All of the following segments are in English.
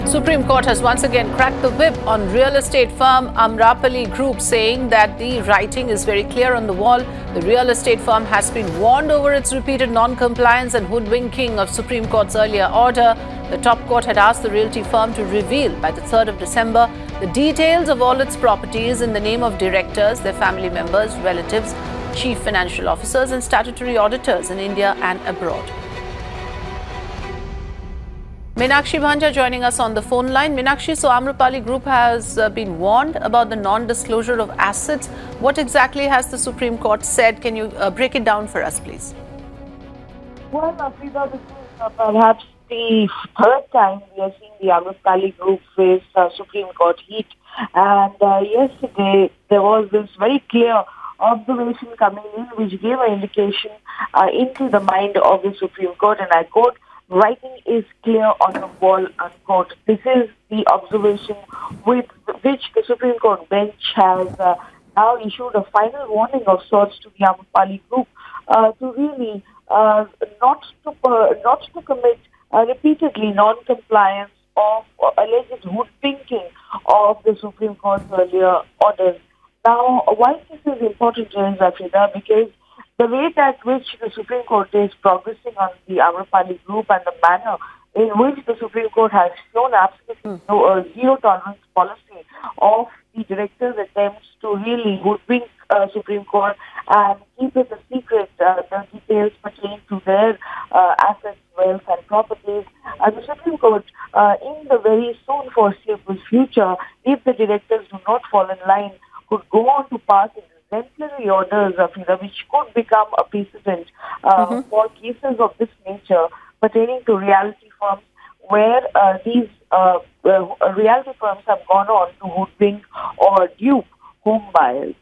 Supreme Court has once again cracked the whip on real estate firm Amrapali Group, saying that the writing is very clear on the wall. The real estate firm has been warned over its repeated non-compliance and hoodwinking of Supreme Court's earlier order. The top court had asked the realty firm to reveal by the 3rd of December the details of all its properties in the name of directors, their family members, relatives, chief financial officers and statutory auditors in India and abroad. Meenakshi Bhanja joining us on the phone line. Meenakshi, so Amrapali Group has been warned about the non-disclosure of assets. What exactly has the Supreme Court said? Can you break it down for us, please? Well, Afrida, this is perhaps the third time we are seeing the Amrapali Group face Supreme Court heat. And yesterday, there was this very clear observation coming in which gave an indication into the mind of the Supreme Court, and I quote, "Writing is clear on the wall," unquote. This is the observation with which the Supreme Court bench has now issued a final warning of sorts to the Amrapali Group to really not to commit repeatedly non-compliance of alleged hoodwinking of the Supreme Court's earlier orders. Now, why this is important is, Afrida, because the rate at which the Supreme Court is progressing on the Amrapali Group and the manner in which the Supreme Court has shown absolutely zero tolerance policy of the directors' attempts to really hoodwink Supreme Court and keep it a secret, the details pertaining to their assets, wealth and properties. The Supreme Court, in the very soon foreseeable future, if the directors do not fall in line, could go on to pass exemplary orders, which could become a precedent for cases of this nature pertaining to reality firms, where these reality firms have gone on to hoodwink or dupe home buyers.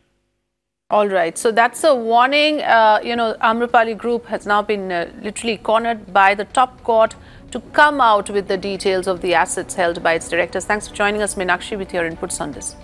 All right. So that's a warning. Amrapali Group has now been literally cornered by the top court to come out with the details of the assets held by its directors. Thanks for joining us, Meenakshi, with your inputs on this.